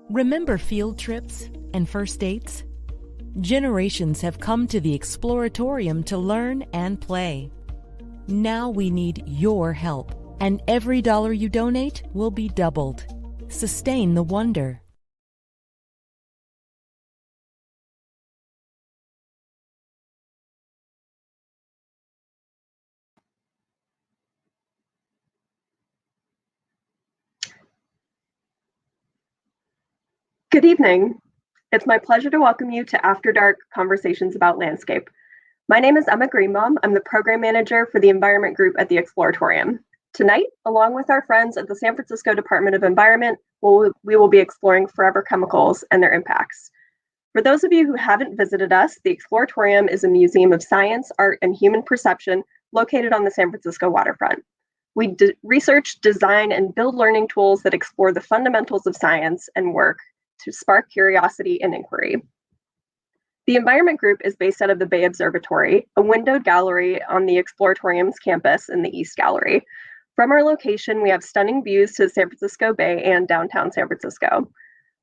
Remember field trips and first dates? Generations have come to the Exploratorium to learn and play. Now we need your help, and every dollar you donate will be doubled. Sustain the wonder. Good evening. It's my pleasure to welcome you to After Dark Conversations about Landscape. My name is Emma Greenbaum. I'm the program manager for the Environment Group at the Exploratorium. Tonight, along with our friends at the San Francisco Department of Environment, we will be exploring forever chemicals and their impacts. For those of you who haven't visited us, the Exploratorium is a museum of science, art, and human perception located on the San Francisco waterfront. We research, design, and build learning tools that explore the fundamentals of science and work to spark curiosity and inquiry. The Environment Group is based out of the Bay Observatory, a windowed gallery on the Exploratorium's campus in the East Gallery. From our location, we have stunning views to the San Francisco Bay and downtown San Francisco.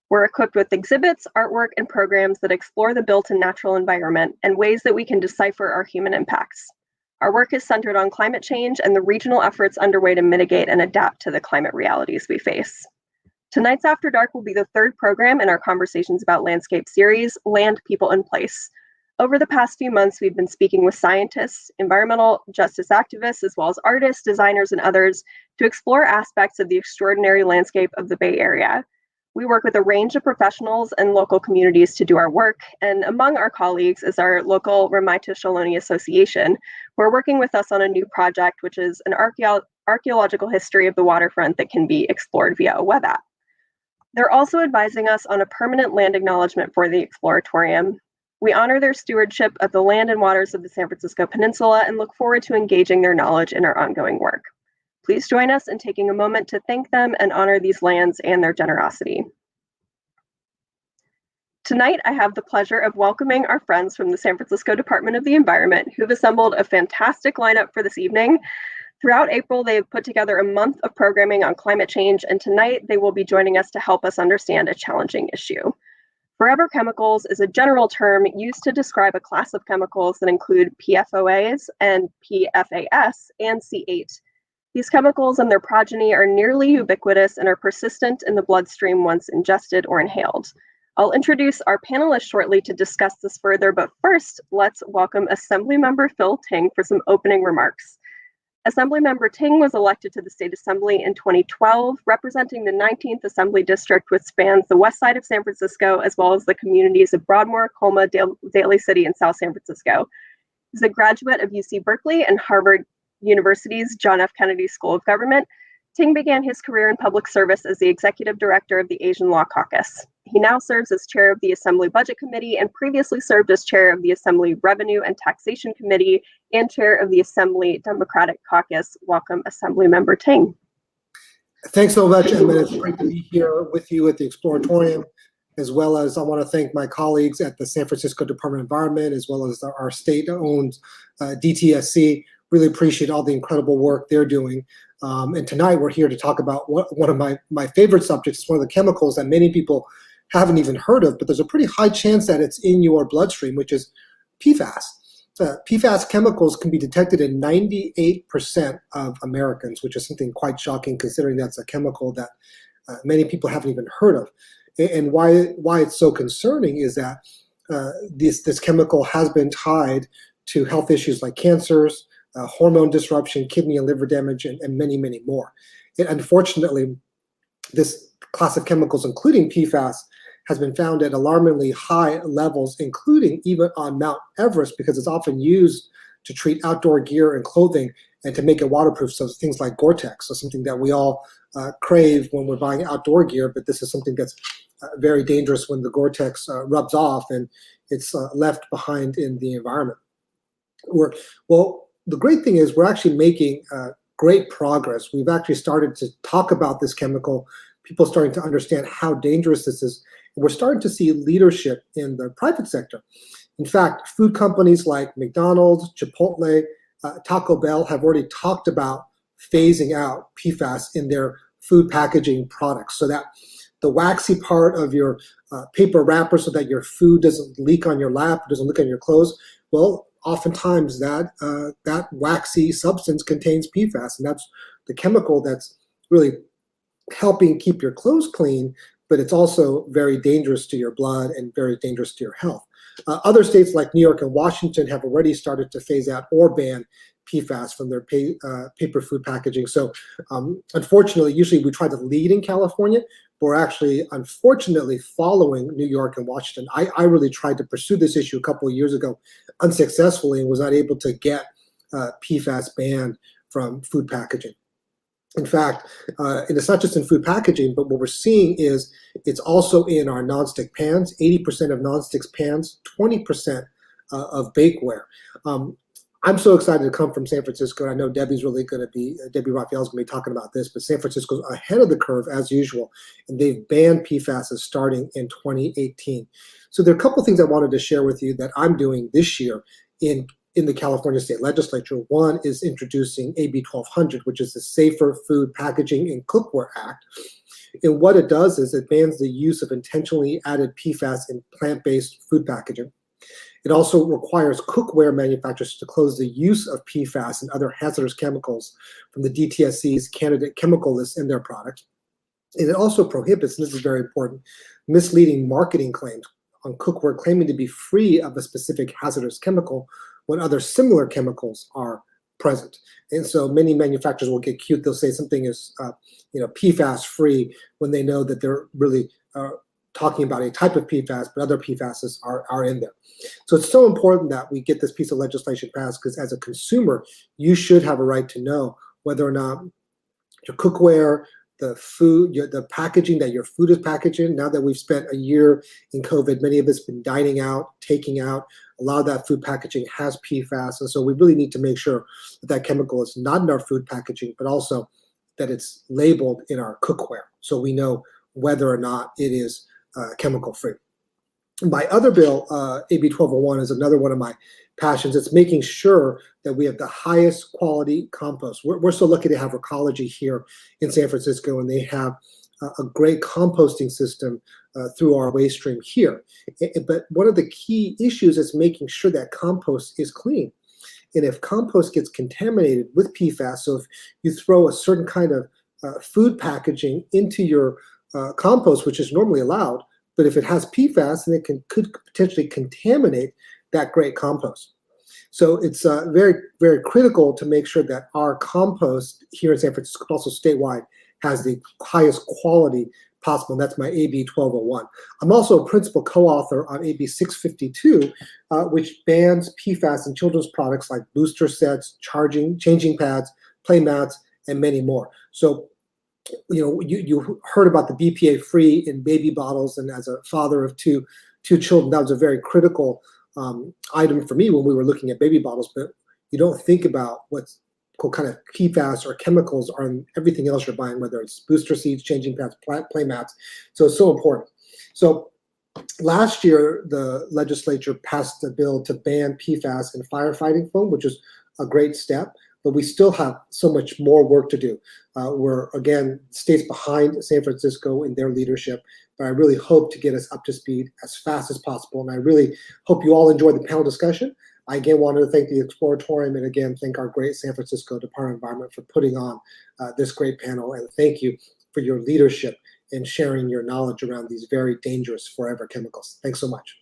We're equipped with exhibits, artwork, and programs that explore the built and natural environment and ways that we can decipher our human impacts. Our work is centered on climate change and the regional efforts underway to mitigate and adapt to the climate realities we face. Tonight's After Dark will be the third program in our Conversations About Landscape series, Land, People, and Place. Over the past few months, we've been speaking with scientists, environmental justice activists, as well as artists, designers, and others to explore aspects of the extraordinary landscape of the Bay Area. We work with a range of professionals and local communities to do our work, and among our colleagues is our local Ramaita Shaloni Association, who are working with us on a new project, which is an archaeological history of the waterfront that can be explored via a web app. They're also advising us on a permanent land acknowledgement for the Exploratorium. We honor their stewardship of the land and waters of the San Francisco Peninsula and look forward to engaging their knowledge in our ongoing work. Please join us in taking a moment to thank them and honor these lands and their generosity. Tonight, I have the pleasure of welcoming our friends from the San Francisco Department of the Environment, who've assembled a fantastic lineup for this evening. Throughout April, they've put together a month of programming on climate change, and tonight they will be joining us to help us understand a challenging issue. Forever chemicals is a general term used to describe a class of chemicals that include PFOAs and PFAS and C8. These chemicals and their progeny are nearly ubiquitous and are persistent in the bloodstream once ingested or inhaled. I'll introduce our panelists shortly to discuss this further, but first, let's welcome Assemblymember Phil Ting for some opening remarks. Assemblymember Ting was elected to the State Assembly in 2012, representing the 19th Assembly District, which spans the west side of San Francisco, as well as the communities of Broadmoor, Colma, Daly City, and South San Francisco. He's a graduate of UC Berkeley and Harvard University's John F. Kennedy School of Government. Ting began his career in public service as the executive director of the Asian Law Caucus. He now serves as chair of the Assembly Budget Committee and previously served as chair of the Assembly Revenue and Taxation Committee and chair of the Assembly Democratic Caucus. Welcome, Assemblymember Ting. Thanks so much, Emma. It's great to be here with you at the Exploratorium, as well as I want to thank my colleagues at the San Francisco Department of Environment, as well as our state-owned DTSC. Really appreciate all the incredible work they're doing. And tonight we're here to talk about one of my favorite subjects, one of the chemicals that many people haven't even heard of, but there's a pretty high chance that it's in your bloodstream, which is PFAS. PFAS chemicals can be detected in 98% of Americans, which is something quite shocking considering that's a chemical that many people haven't even heard of. And why it's so concerning is that this chemical has been tied to health issues like cancers, hormone disruption, kidney and liver damage, and many, many more. And unfortunately, this class of chemicals, including PFAS, has been found at alarmingly high levels, including even on Mount Everest, because it's often used to treat outdoor gear and clothing and to make it waterproof. So things like Gore-Tex, so something that we all crave when we're buying outdoor gear, but this is something that's very dangerous when the Gore-Tex rubs off and it's left behind in the environment. The great thing is we're actually making great progress. We've actually started to talk about this chemical, people starting to understand how dangerous this is. And we're starting to see leadership in the private sector. In fact, food companies like McDonald's, Chipotle, Taco Bell have already talked about phasing out PFAS in their food packaging products so that the waxy part of your paper wrapper so that your food doesn't leak on your lap, doesn't leak on your clothes. Well, oftentimes that waxy substance contains PFAS, and that's the chemical that's really helping keep your clothes clean, but it's also very dangerous to your blood and very dangerous to your health. Other states like New York and Washington have already started to phase out or ban PFAS from their paper food packaging. So unfortunately, usually we try to lead in California, but we're actually unfortunately following New York and Washington. I really tried to pursue this issue a couple of years ago unsuccessfully and was not able to get PFAS banned from food packaging. In fact, and it's not just in food packaging, but what we're seeing is it's also in our nonstick pans, 80% of nonstick pans, 20% of bakeware. I'm so excited to come from San Francisco. I know Debbie Raphael is going to be talking about this, but San Francisco's ahead of the curve as usual, and they've banned PFAS starting in 2018. So there are a couple of things I wanted to share with you that I'm doing this year in the California State Legislature. One is introducing AB 1200, which is the Safer Food Packaging and Cookware Act. And what it does is it bans the use of intentionally added PFAS in plant-based food packaging. It also requires cookware manufacturers to close the use of PFAS and other hazardous chemicals from the DTSC's candidate chemical list in their products. And it also prohibits, and this is very important, misleading marketing claims on cookware claiming to be free of a specific hazardous chemical when other similar chemicals are present. And so many manufacturers will get cute. They'll say something is PFAS free when they know that they're really talking about a type of PFAS, but other PFASs are in there. So it's so important that we get this piece of legislation passed, because as a consumer, you should have a right to know whether or not your cookware, the food, the packaging that your food is packaged in. Now that we've spent a year in COVID, many of us have been dining out, taking out. A lot of that food packaging has PFAS, and so we really need to make sure that that chemical is not in our food packaging, but also that it's labeled in our cookware, so we know whether or not it is chemical-free. My other bill, AB 1201, is another one of my passions. It's making sure that we have the highest quality compost. We're so lucky to have Recology here in San Francisco, and they have a great composting system through our waste stream here. But one of the key issues is making sure that compost is clean. And if compost gets contaminated with PFAS, so if you throw a certain kind of food packaging into your compost, which is normally allowed, but if it has PFAS, then it could potentially contaminate that great compost. So it's very, very critical to make sure that our compost here in San Francisco, also statewide, has the highest quality possible, and that's my AB 1201. I'm also a principal co-author on AB 652, which bans PFAS in children's products like booster sets, changing pads, play mats, and many more. So you heard about the BPA free in baby bottles, and as a father of two children, that was a very critical item for me when we were looking at baby bottles. But you don't think about what kind of PFAS or chemicals are in everything else you're buying, whether it's booster seats, changing pads, play mats. So it's so important. So last year, the legislature passed a bill to ban PFAS in firefighting foam, which is a great step. But we still have so much more work to do. We're, again, states behind San Francisco in their leadership, but I really hope to get us up to speed as fast as possible. And I really hope you all enjoyed the panel discussion. I again wanted to thank the Exploratorium, and again, thank our great San Francisco Department of Environment for putting on this great panel. And thank you for your leadership and sharing your knowledge around these very dangerous forever chemicals. Thanks so much.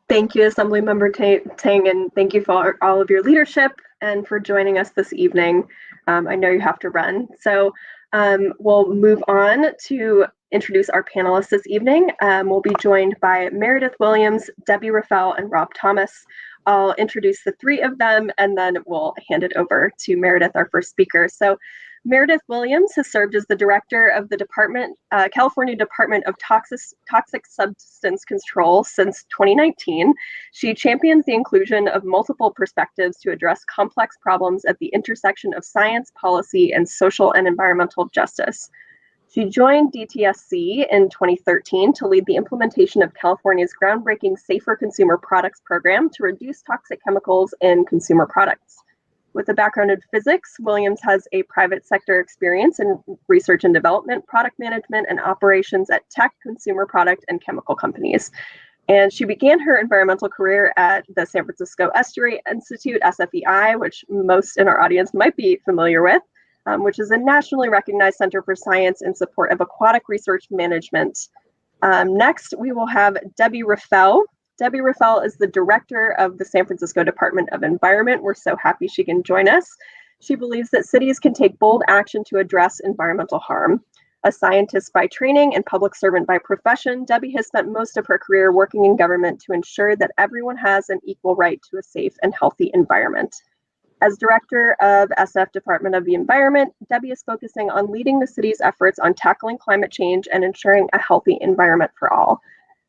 Thank you, Assemblymember Tang, and thank you for all of your leadership and for joining us this evening. I know you have to run, so we'll move on to introduce our panelists this evening. We'll be joined by Meredith Williams, Debbie Rafael, and Rob Thomas. I'll introduce the three of them, and then we'll hand it over to Meredith, our first speaker. So Meredith Williams has served as the director of the California Department of Toxic Substance Control since 2019. She champions the inclusion of multiple perspectives to address complex problems at the intersection of science, policy, and social and environmental justice. She joined DTSC in 2013 to lead the implementation of California's groundbreaking Safer Consumer Products program to reduce toxic chemicals in consumer products. With a background in physics, Williams has a private sector experience in research and development, product management, and operations at tech, consumer product, and chemical companies. And she began her environmental career at the San Francisco Estuary Institute, SFEI, which most in our audience might be familiar with, which is a nationally recognized center for science in support of aquatic research management. Next, we will have Debbie Raphael. Debbie Raphael is the director of the San Francisco Department of Environment. We're so happy she can join us. She believes that cities can take bold action to address environmental harm. A scientist by training and public servant by profession, Debbie has spent most of her career working in government to ensure that everyone has an equal right to a safe and healthy environment. As director of SF Department of the Environment, Debbie is focusing on leading the city's efforts on tackling climate change and ensuring a healthy environment for all.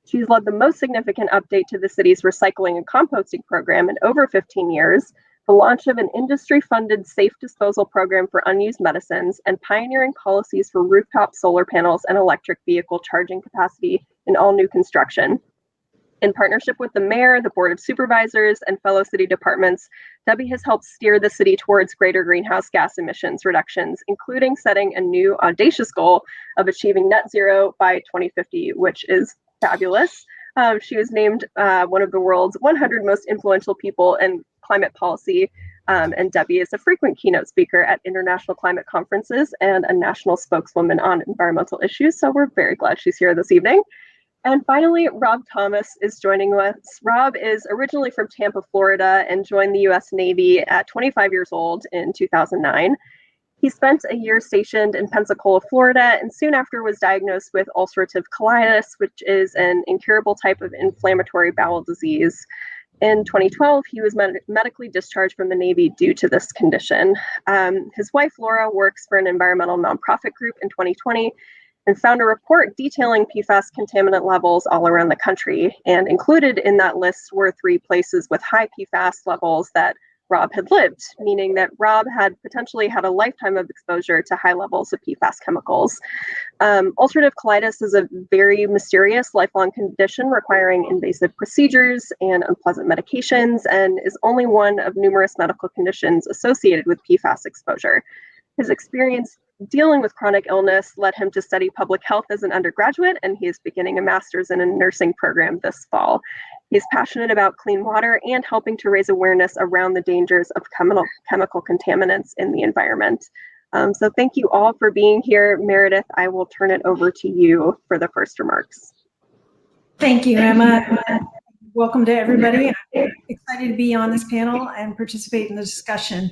She's led the most significant update to the city's recycling and composting program in over 15 years, the launch of an industry-funded safe disposal program for unused medicines, and pioneering policies for rooftop solar panels and electric vehicle charging capacity in all new construction. In partnership with the mayor, the board of supervisors, and fellow city departments, Debbie has helped steer the city towards greater greenhouse gas emissions reductions, including setting a new audacious goal of achieving net zero by 2050, which is fabulous. She was named one of the world's 100 most influential people in climate policy, and Debbie is a frequent keynote speaker at international climate conferences and a national spokeswoman on environmental issues, so we're very glad she's here this evening. And finally, Rob Thomas is joining us. Rob is originally from Tampa, Florida, and joined the U.S. Navy at 25 years old in 2009. He spent a year stationed in Pensacola, Florida, and soon after was diagnosed with ulcerative colitis, which is an incurable type of inflammatory bowel disease. In 2012, he was medically discharged from the Navy due to this condition. His wife, Laura, works for an environmental nonprofit group in 2020 and found a report detailing PFAS contaminant levels all around the country. And included in that list were 3 places with high PFAS levels that Rob had lived, meaning that Rob had potentially had a lifetime of exposure to high levels of PFAS chemicals. Ulcerative colitis is a very mysterious lifelong condition requiring invasive procedures and unpleasant medications, and is only one of numerous medical conditions associated with PFAS exposure. His experience dealing with chronic illness led him to study public health as an undergraduate, and he is beginning a master's in a nursing program this fall. He's passionate about clean water and helping to raise awareness around the dangers of chemical contaminants in the environment. So thank you all for being here. Meredith, I will turn it over to you for the first remarks. Thank you, Emma. Welcome to everybody. I'm excited to be on this panel and participate in the discussion.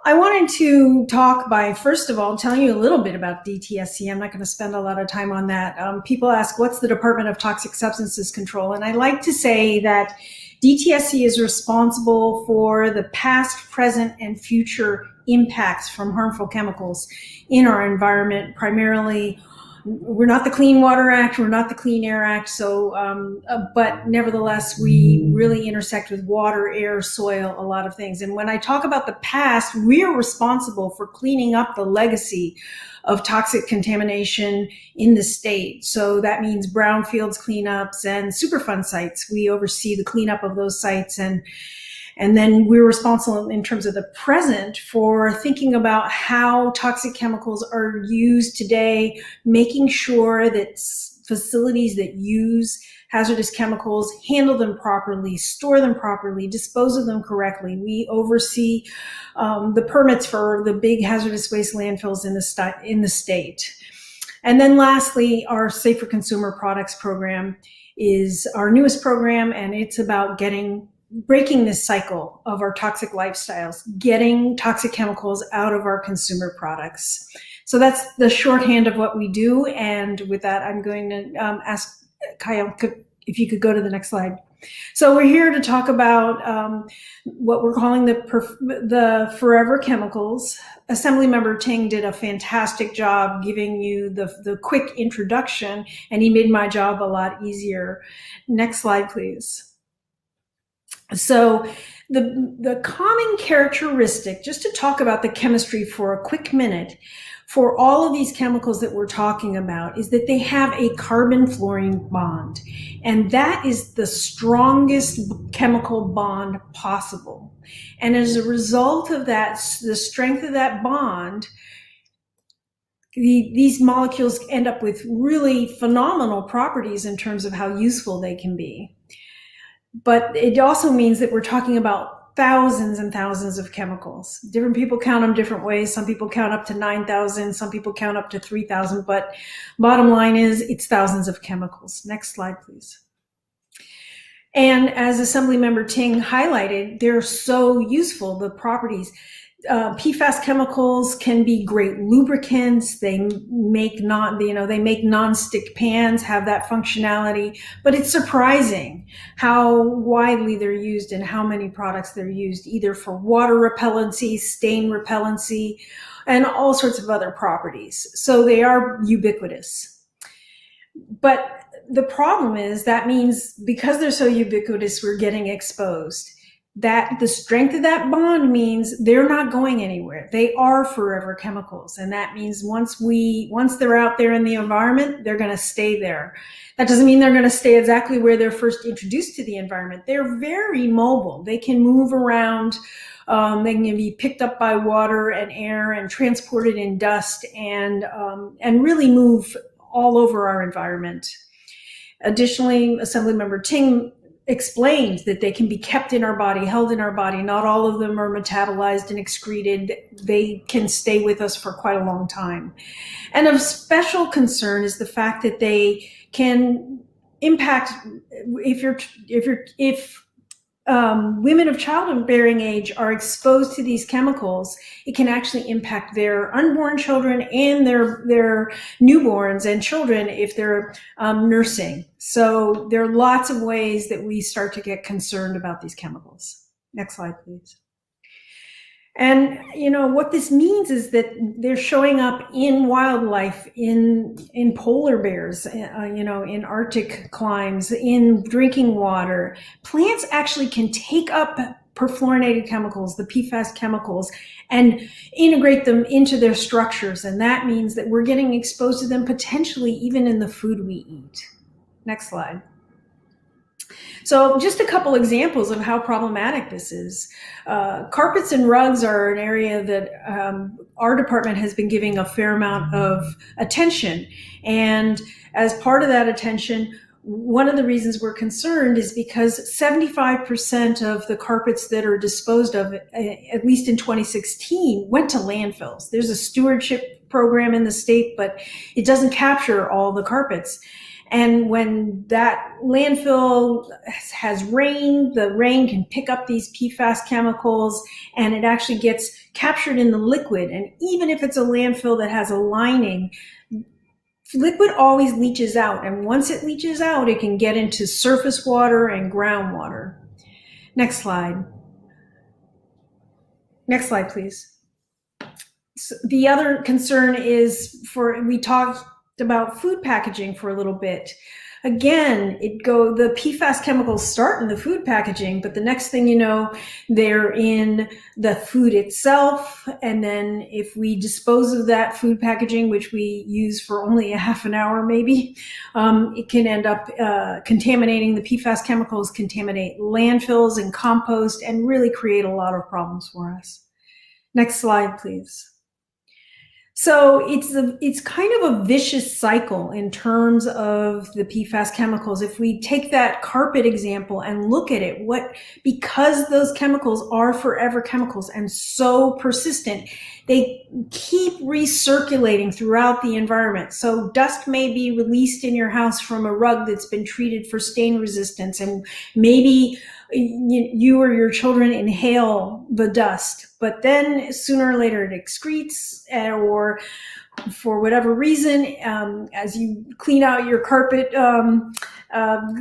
I wanted to talk by, first of all, telling you a little bit about DTSC. I'm not going to spend a lot of time on that. People ask, what's the Department of Toxic Substances Control? And I like to say that DTSC is responsible for the past, present, and future impacts from harmful chemicals in our environment, primarily. We're not the Clean Water Act, we're not the Clean Air Act, but nevertheless, we really intersect with water, air, soil, a lot of things. And when I talk about the past, we are responsible for cleaning up the legacy of toxic contamination in the state. So that means brownfields cleanups and Superfund sites. We oversee the cleanup of those sites, and then we're responsible in terms of the present for thinking about how toxic chemicals are used today, making sure that facilities that use hazardous chemicals handle them properly, store them properly, dispose of them correctly. We oversee the permits for the big hazardous waste landfills in the state. And then lastly, our Safer Consumer Products program is our newest program, and it's about breaking this cycle of our toxic lifestyles, getting toxic chemicals out of our consumer products. So that's the shorthand of what we do. And with that, I'm going to ask Kyle if you could go to the next slide. So we're here to talk about what we're calling the forever chemicals. Assemblymember Ting did a fantastic job giving you the quick introduction, and he made my job a lot easier. Next slide, please. So the common characteristic, just to talk about the chemistry for a quick minute, for all of these chemicals that we're talking about, is that they have a carbon-fluorine bond. And that is the strongest chemical bond possible. And as a result of that, the strength of that bond, these molecules end up with really phenomenal properties in terms of how useful they can be. But it also means that we're talking about thousands and thousands of chemicals. Different people count them different ways. Some people count up to 9,000. Some people count up to 3,000. But bottom line is it's thousands of chemicals. Next slide, please. And as Assemblymember Ting highlighted, they're so useful, the properties. PFAS chemicals can be great lubricants. They make non-stick pans have that functionality, but it's surprising how widely they're used and how many products they're used, either for water repellency, stain repellency, and all sorts of other properties. So they are ubiquitous. But the problem is that means because they're so ubiquitous, we're getting exposed. That the strength of that bond means they're not going anywhere. They are forever chemicals. And that means once they're out there in the environment, they're going to stay there. That doesn't mean they're going to stay exactly where they're first introduced to the environment. They're very mobile. They can move around. They can be picked up by water and air and transported in dust and really move all over our environment. Additionally, Assemblymember Ting explained that they can be kept in our body, held in our body. Not all of them are metabolized and excreted. They can stay with us for quite a long time. And of special concern is the fact that they can impact, if women of childbearing age are exposed to these chemicals, it can actually impact their unborn children and their newborns and children if they're nursing. So there are lots of ways that we start to get concerned about these chemicals. Next slide, please. And what this means is that they're showing up in wildlife, in polar bears, in Arctic climes, in drinking water. Plants actually can take up perfluorinated chemicals, the PFAS chemicals, and integrate them into their structures. And that means that we're getting exposed to them potentially even in the food we eat. Next slide. So just a couple examples of how problematic this is. Carpets and rugs are an area that our department has been giving a fair amount of attention. And as part of that attention, one of the reasons we're concerned is because 75% of the carpets that are disposed of, at least in 2016, went to landfills. There's a stewardship program in the state, but it doesn't capture all the carpets. And when that landfill has rain, the rain can pick up these PFAS chemicals and it actually gets captured in the liquid. And even if it's a landfill that has a lining, liquid always leaches out. And once it leaches out, it can get into surface water and groundwater. Next slide. Next slide, please. So the other concern is we talked about food packaging for a little bit. Again, the PFAS chemicals start in the food packaging, but the next thing you know, they're in the food itself. And then if we dispose of that food packaging, which we use for only a half an hour maybe, it can end up contaminating. The PFAS chemicals contaminate landfills and compost and really create a lot of problems for us. Next slide, please. So it's kind of a vicious cycle in terms of the PFAS chemicals. If we take that carpet example and look at it, because those chemicals are forever chemicals and so persistent, they keep recirculating throughout the environment. So dust may be released in your house from a rug that's been treated for stain resistance, and maybe you or your children inhale the dust, but then sooner or later it excretes, or for whatever reason, as you clean out your carpet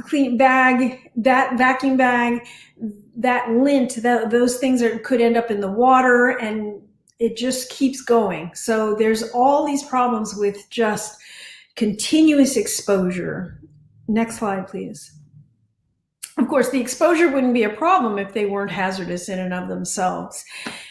clean bag, that vacuum bag, that lint, those things could end up in the water, and it just keeps going. So there's all these problems with just continuous exposure. Next slide, please. Of course, the exposure wouldn't be a problem if they weren't hazardous in and of themselves.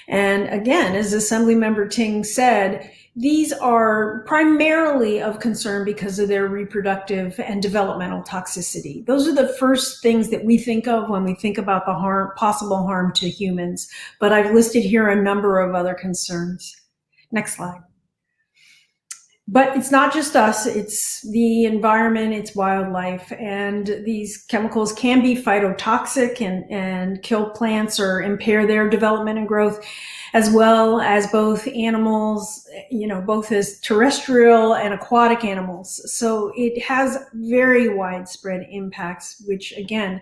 And again, as Assemblymember Ting said, these are primarily of concern because of their reproductive and developmental toxicity. Those are the first things that we think of when we think about the possible harm to humans. But I've listed here a number of other concerns. Next slide. But it's not just us, it's the environment, it's wildlife, and these chemicals can be phytotoxic and kill plants or impair their development and growth, as well as both animals, both as terrestrial and aquatic animals. So it has very widespread impacts, which again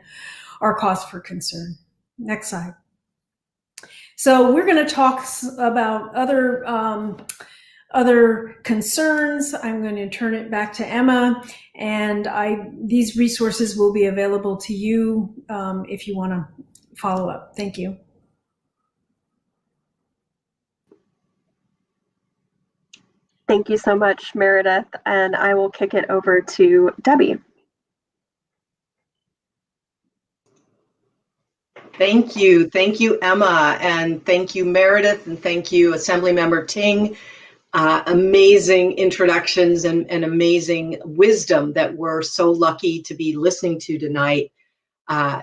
are cause for concern. Next slide. So we're going to talk about other concerns. I'm going to turn it back to Emma, and these resources will be available to you if you want to follow up. Thank you. Thank you so much, Meredith, and I will kick it over to Debbie. Thank you, Emma, and thank you, Meredith, and thank you, Assemblymember Ting. Amazing introductions and amazing wisdom that we're so lucky to be listening to tonight.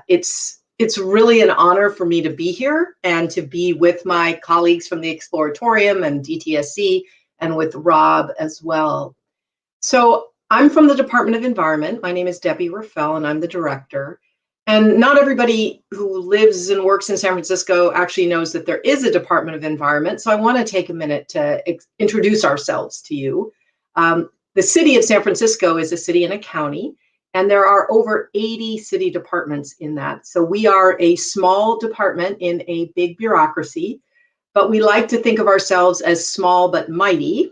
It's really an honor for me to be here and to be with my colleagues from the Exploratorium and DTSC and with Rob as well. So I'm from the Department of Environment. My name is Debbie Raphael and I'm the director. And not everybody who lives and works in San Francisco actually knows that there is a Department of Environment. So I want to take a minute to introduce ourselves to you. The city of San Francisco is a city and a county, and there are over 80 city departments in that. So we are a small department in a big bureaucracy, but we like to think of ourselves as small but mighty.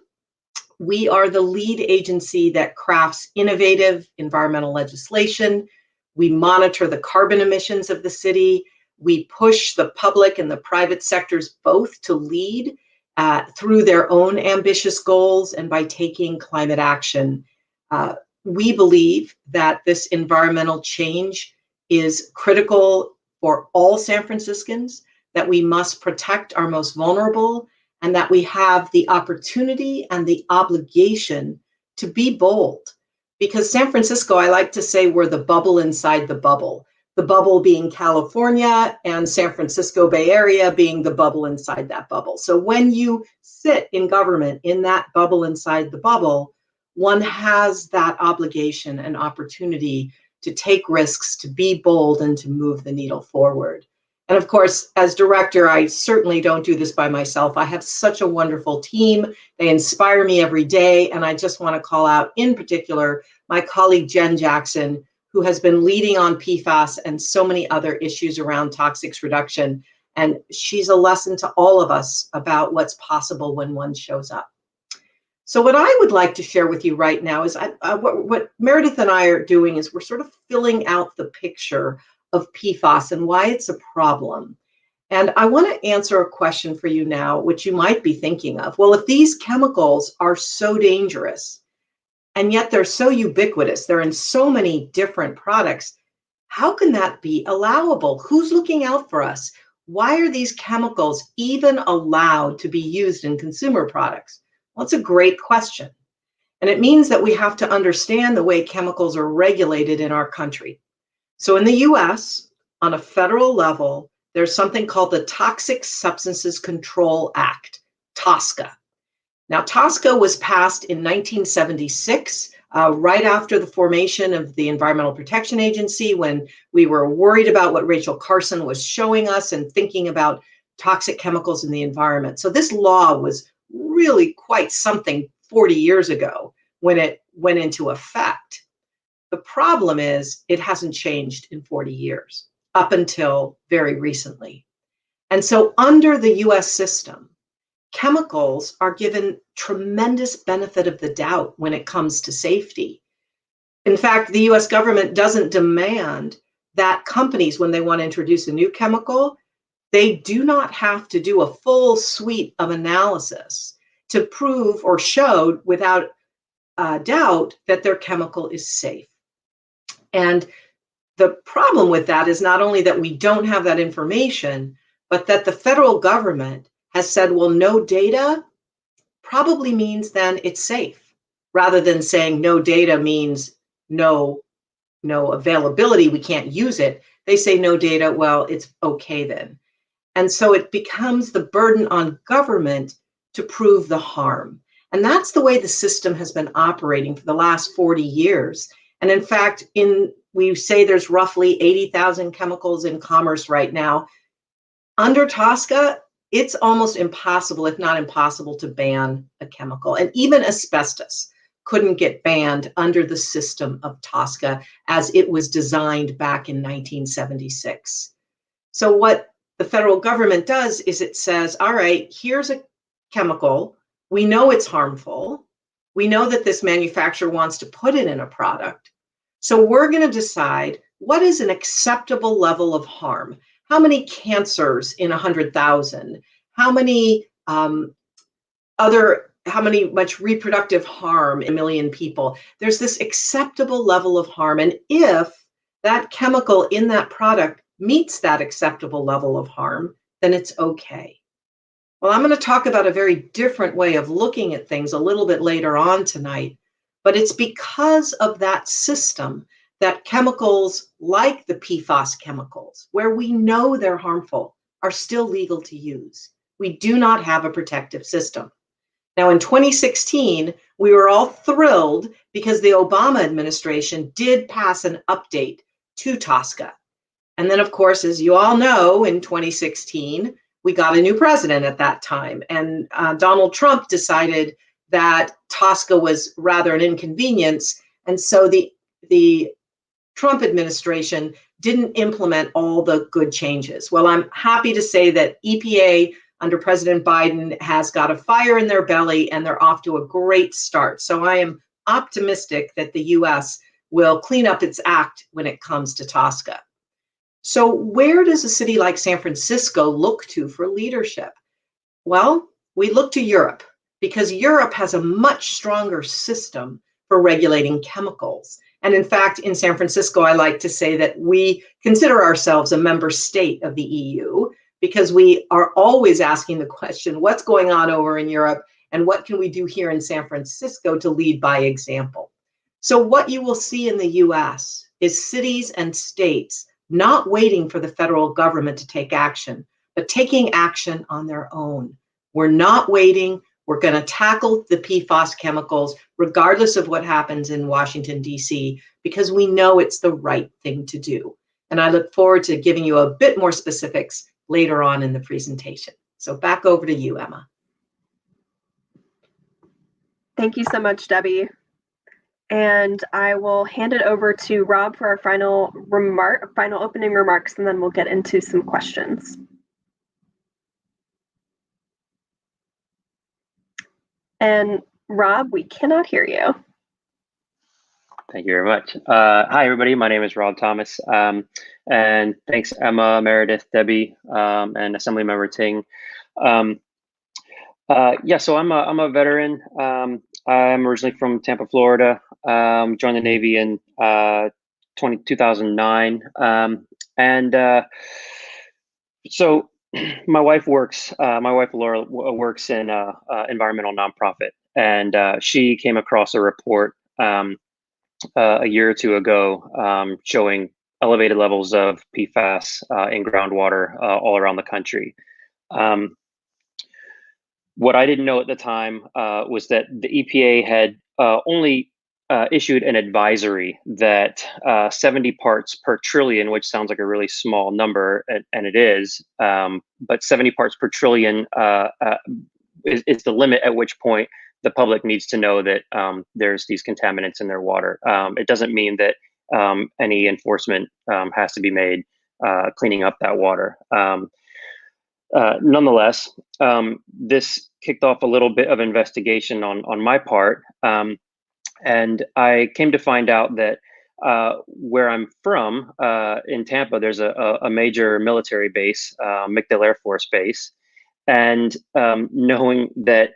We are the lead agency that crafts innovative environmental legislation. We monitor the carbon emissions of the city. We push the public and the private sectors both to lead through their own ambitious goals and by taking climate action. We believe that this environmental change is critical for all San Franciscans, that we must protect our most vulnerable, and that we have the opportunity and the obligation to be bold. Because San Francisco, I like to say, we're the bubble inside the bubble being California and San Francisco Bay Area being the bubble inside that bubble. So when you sit in government in that bubble inside the bubble, one has that obligation and opportunity to take risks, to be bold, and to move the needle forward. And of course, as director, I certainly don't do this by myself. I have such a wonderful team. They inspire me every day. And I just want to call out in particular my colleague, Jen Jackson, who has been leading on PFAS and so many other issues around toxics reduction. And she's a lesson to all of us about what's possible when one shows up. So what I would like to share with you right now is what Meredith and I are doing is we're sort of filling out the picture of PFAS and why it's a problem. And I want to answer a question for you now, which you might be thinking of. Well, if these chemicals are so dangerous, and yet they're so ubiquitous, they're in so many different products, how can that be allowable? Who's looking out for us? Why are these chemicals even allowed to be used in consumer products? Well, it's a great question. And it means that we have to understand the way chemicals are regulated in our country. So in the US, on a federal level, there's something called the Toxic Substances Control Act, TSCA. Now, TSCA was passed in 1976, right after the formation of the Environmental Protection Agency, when we were worried about what Rachel Carson was showing us and thinking about toxic chemicals in the environment. So this law was really quite something 40 years ago when it went into effect. The problem is it hasn't changed in 40 years, up until very recently. And so under the US system, chemicals are given tremendous benefit of the doubt when it comes to safety. In fact, the US government doesn't demand that companies, when they want to introduce a new chemical, they do not have to do a full suite of analysis to prove or show without doubt that their chemical is safe. And the problem with that is not only that we don't have that information, but that the federal government has said, well, no data probably means then it's safe, rather than saying no data means no availability, we can't use it. They say no data, well, it's okay then. And so it becomes the burden on government to prove the harm. And that's the way the system has been operating for the last 40 years. And in fact, we say there's roughly 80,000 chemicals in commerce right now. Under TSCA, it's almost impossible, if not impossible, to ban a chemical. And even asbestos couldn't get banned under the system of TSCA as it was designed back in 1976. So what the federal government does is it says, all right, here's a chemical. We know it's harmful. We know that this manufacturer wants to put it in a product. So we're going to decide what is an acceptable level of harm. How many cancers in 100,000? How much reproductive harm in a million people? There's this acceptable level of harm. And if that chemical in that product meets that acceptable level of harm, then it's okay. Well, I'm going to talk about a very different way of looking at things a little bit later on tonight, but it's because of that system that chemicals like the PFAS chemicals, where we know they're harmful, are still legal to use. We do not have a protective system. Now, in 2016, we were all thrilled because the Obama administration did pass an update to TSCA. And then, of course, as you all know, in 2016, we got a new president at that time. And Donald Trump decided that TSCA was rather an inconvenience. And so the Trump administration didn't implement all the good changes. Well, I'm happy to say that EPA under President Biden has got a fire in their belly and they're off to a great start. So I am optimistic that the US will clean up its act when it comes to TSCA. So where does a city like San Francisco look to for leadership? Well, we look to Europe because Europe has a much stronger system for regulating chemicals. And in fact, in San Francisco, I like to say that we consider ourselves a member state of the EU because we are always asking the question, what's going on over in Europe and what can we do here in San Francisco to lead by example? So what you will see in the US is cities and states not waiting for the federal government to take action, but taking action on their own. We're not waiting. We're going to tackle the PFAS chemicals, regardless of what happens in Washington, D.C., because we know it's the right thing to do. And I look forward to giving you a bit more specifics later on in the presentation. So back over to you, Emma. Thank you so much, Debbie. And I will hand it over to Rob for our final opening remarks, and then we'll get into some questions. And Rob, we cannot hear you. Thank you very much. Hi, everybody. My name is Rob Thomas. And thanks, Emma, Meredith, Debbie, and Assemblymember Ting. So I'm a veteran. I'm originally from Tampa, Florida. Joined the Navy in 2009. So my wife Laura works in an environmental nonprofit, and she came across a report a year or two ago showing elevated levels of PFAS in groundwater all around the country. What I didn't know at the time was that the EPA had only issued an advisory that 70 parts per trillion, which sounds like a really small number, and it is, but 70 parts per trillion is the limit at which point the public needs to know that there's these contaminants in their water. It doesn't mean that any enforcement has to be made cleaning up that water. Nonetheless, this kicked off a little bit of investigation on my part, and I came to find out that where I'm from in Tampa, there's a major military base, MacDill Air Force Base, and knowing that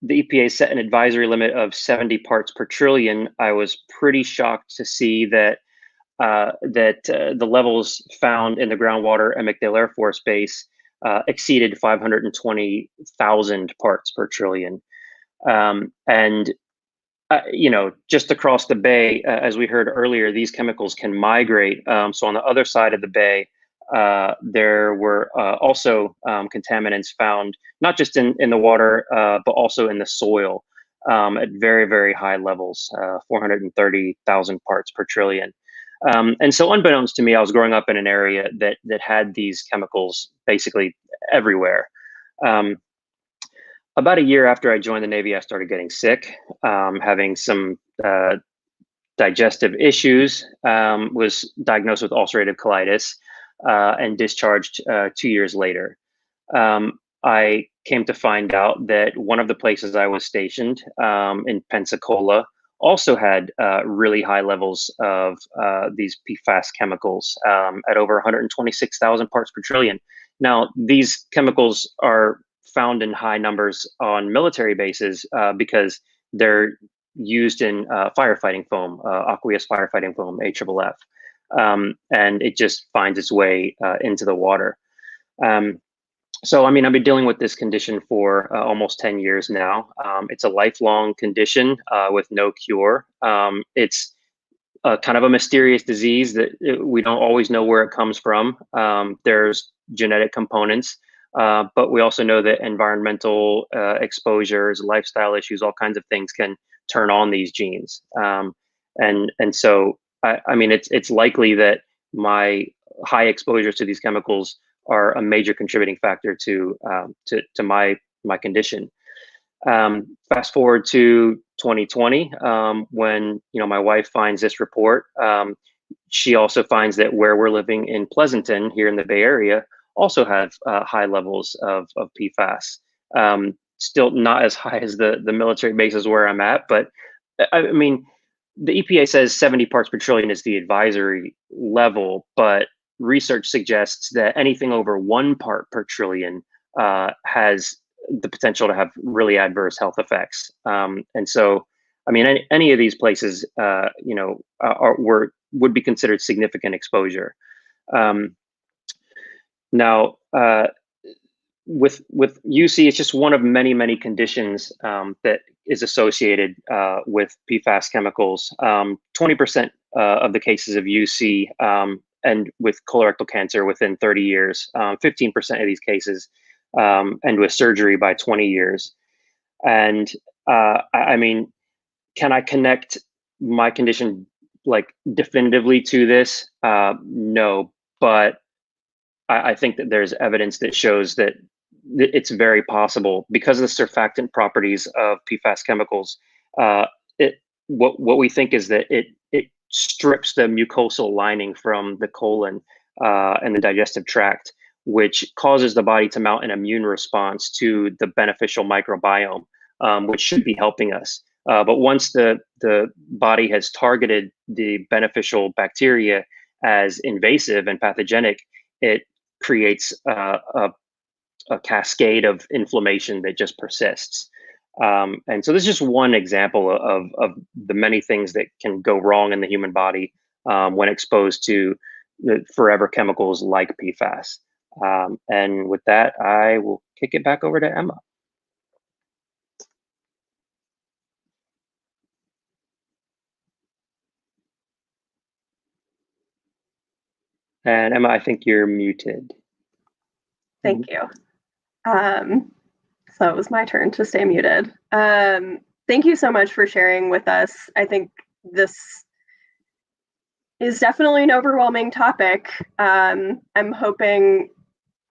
the EPA set an advisory limit of 70 parts per trillion, I was pretty shocked to see that the levels found in the groundwater at MacDill Air Force Base exceeded 520,000 parts per trillion. And just across the bay, as we heard earlier, these chemicals can migrate. So on the other side of the bay, there were also contaminants found, not just in the water, but also in the soil at very, very high levels, 430,000 parts per trillion. And so unbeknownst to me, I was growing up in an area that had these chemicals basically everywhere. About a year after I joined the Navy, I started getting sick, having some digestive issues, was diagnosed with ulcerative colitis, and discharged 2 years later. I came to find out that one of the places I was stationed in Pensacola also had really high levels of these PFAS chemicals at over 126,000 parts per trillion. Now, these chemicals are found in high numbers on military bases because they're used in firefighting foam, aqueous firefighting foam, AFFF, and it just finds its way into the water. So, I mean, I've been dealing with this condition for almost 10 years now. It's a lifelong condition with no cure. It's kind of a mysterious disease that we don't always know where it comes from. There's genetic components, but we also know that environmental exposures, lifestyle issues, all kinds of things can turn on these genes. And so, I mean, it's likely that my high exposures to these chemicals are a major contributing factor to my condition. Fast forward to 2020, when my wife finds this report. She also finds that where we're living in Pleasanton, here in the Bay Area, also have high levels of PFAS. Still not as high as the military bases where I'm at, but I mean, the EPA says 70 parts per trillion is the advisory level, but research suggests that anything over 1 part per trillion has the potential to have really adverse health effects. And so, I mean, any of these places, would be considered significant exposure. Now, with UC, it's just one of many conditions that is associated with PFAS chemicals. 20% of the cases of UC end with colorectal cancer within 30 years. 15% of these cases end with surgery by 20 years. And I mean, can I connect my condition like definitively to this? No, but I think that there's evidence that shows that it's very possible because of the surfactant properties of PFAS chemicals. What we think is that it strips the mucosal lining from the colon and the digestive tract, which causes the body to mount an immune response to the beneficial microbiome, which should be helping us. But once the body has targeted the beneficial bacteria as invasive and pathogenic, it creates a cascade of inflammation that just persists. And so this is just one example of the many things that can go wrong in the human body when exposed to the forever chemicals like PFAS. And with that, I will kick it back over to Emma. And Emma, I think you're muted. Thank you. So it was my turn to stay muted. Thank you so much for sharing with us. I think this is definitely an overwhelming topic. I'm hoping,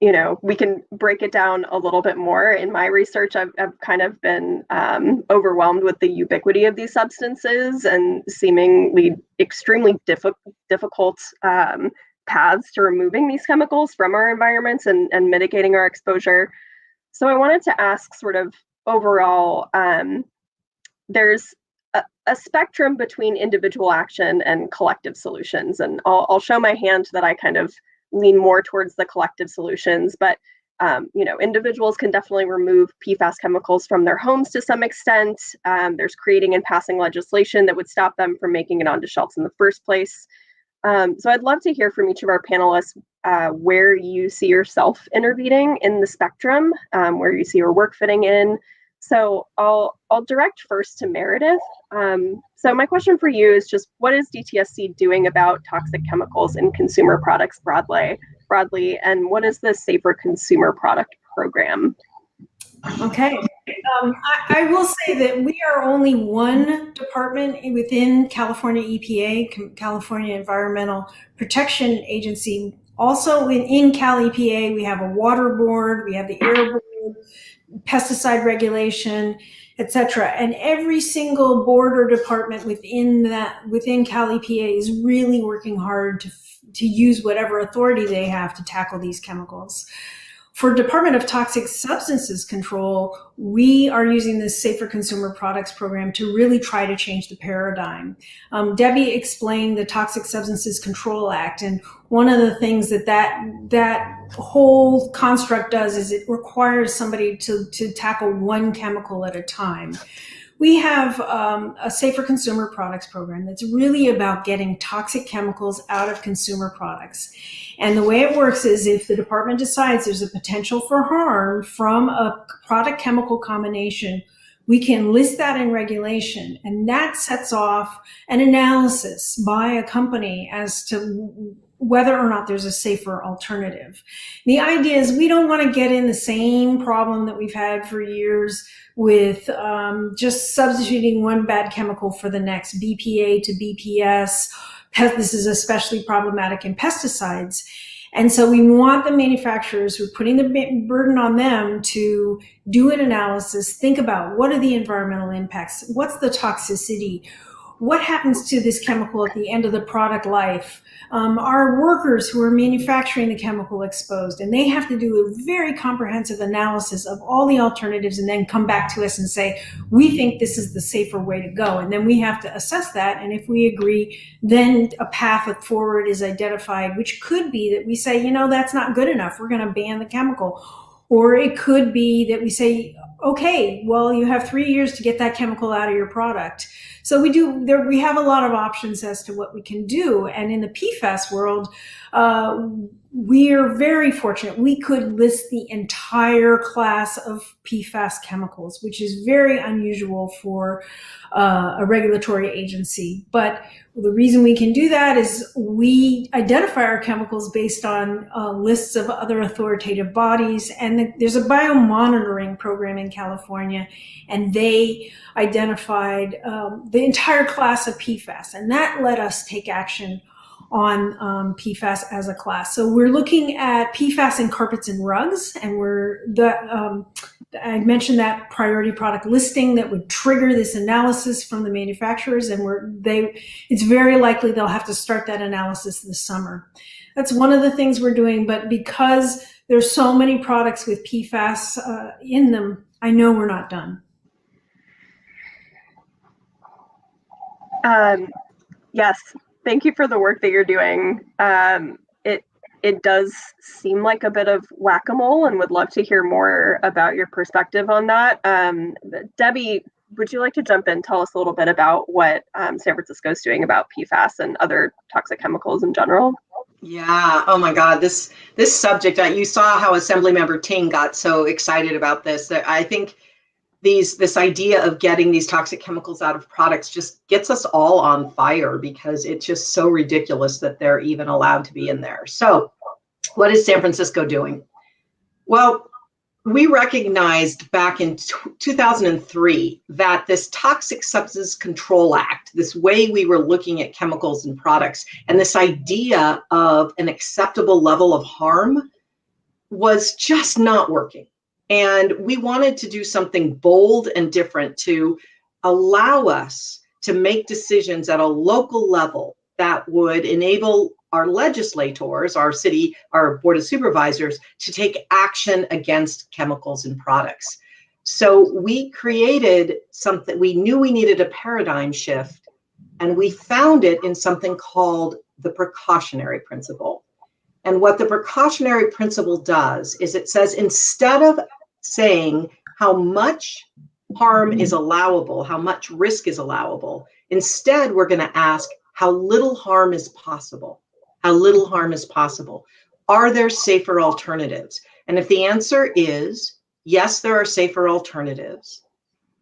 we can break it down a little bit more. In my research, I've kind of been overwhelmed with the ubiquity of these substances and seemingly extremely difficult paths to removing these chemicals from our environments and mitigating our exposure. So I wanted to ask sort of overall, there's a spectrum between individual action and collective solutions. And I'll show my hand that I kind of lean more towards the collective solutions, but individuals can definitely remove PFAS chemicals from their homes to some extent. There's creating and passing legislation that would stop them from making it onto shelves in the first place. So I'd love to hear from each of our panelists where you see yourself intervening in the spectrum, where you see your work fitting in. So I'll direct first to Meredith. So my question for you is just, what is DTSC doing about toxic chemicals in consumer products broadly, and what is the Safer Consumer Product Program? Okay. I will say that we are only one department within California EPA, California Environmental Protection Agency. Also in Cal EPA, we have a water board, we have the air board, pesticide regulation, etc. And every single board or department within Cal EPA is really working hard to use whatever authority they have to tackle these chemicals. For Department of Toxic Substances Control, we are using this Safer Consumer Products Program to really try to change the paradigm. Debbie explained the Toxic Substances Control Act, and one of the things that whole construct does is it requires somebody to tackle one chemical at a time. We have a Safer Consumer Products Program that's really about getting toxic chemicals out of consumer products. And the way it works is if the department decides there's a potential for harm from a product chemical combination, we can list that in regulation, and that sets off an analysis by a company as to whether or not there's a safer alternative. The idea is we don't want to get in the same problem that we've had for years with just substituting one bad chemical for the next, BPA to BPS. This is especially problematic in pesticides. And so we want the manufacturers, we're putting the burden on them to do an analysis, think about what are the environmental impacts, what's the toxicity, what happens to this chemical at the end of the product life? Are workers who are manufacturing the chemical exposed? And they have to do a very comprehensive analysis of all the alternatives and then come back to us and say, we think this is the safer way to go. And then we have to assess that. And if we agree, then a path forward is identified, which could be that we say, that's not good enough. We're going to ban the chemical. Or it could be that we say, okay, well, you have 3 years to get that chemical out of your product. So we have a lot of options as to what we can do. And in the PFAS world, we are very fortunate. We could list the entire class of PFAS chemicals, which is very unusual for a regulatory agency. But the reason we can do that is we identify our chemicals based on lists of other authoritative bodies. And there's a biomonitoring program in California, and they identified the entire class of PFAS. And that let us take action on PFAS as a class. So we're looking at PFAS in carpets and rugs, and I mentioned that priority product listing that would trigger this analysis from the manufacturers, and it's very likely they'll have to start that analysis this summer. That's one of the things we're doing, but because there's so many products with PFAS in them, I know we're not done. Yes. Thank you for the work that you're doing. It does seem like a bit of whack-a-mole, and would love to hear more about your perspective on that. Debbie, would you like to jump in, tell us a little bit about what San Francisco is doing about PFAS and other toxic chemicals in general? Yeah. Oh my God. This subject. You saw how Assemblymember Ting got so excited about this. That I think this idea of getting these toxic chemicals out of products just gets us all on fire, because it's just so ridiculous that they're even allowed to be in there. So what is San Francisco doing? Well, we recognized back in 2003 that this Toxic Substance Control Act, this way we were looking at chemicals and products, and this idea of an acceptable level of harm was just not working. And we wanted to do something bold and different to allow us to make decisions at a local level that would enable our legislators, our Board of Supervisors, to take action against chemicals and products. So we created something, we knew we needed a paradigm shift, and we found it in something called the precautionary principle. And what the precautionary principle does is it says, instead of saying how much harm is allowable, how much risk is allowable, instead we're going to ask how little harm is possible. How little harm is possible. Are there safer alternatives? And if the answer is yes, there are safer alternatives,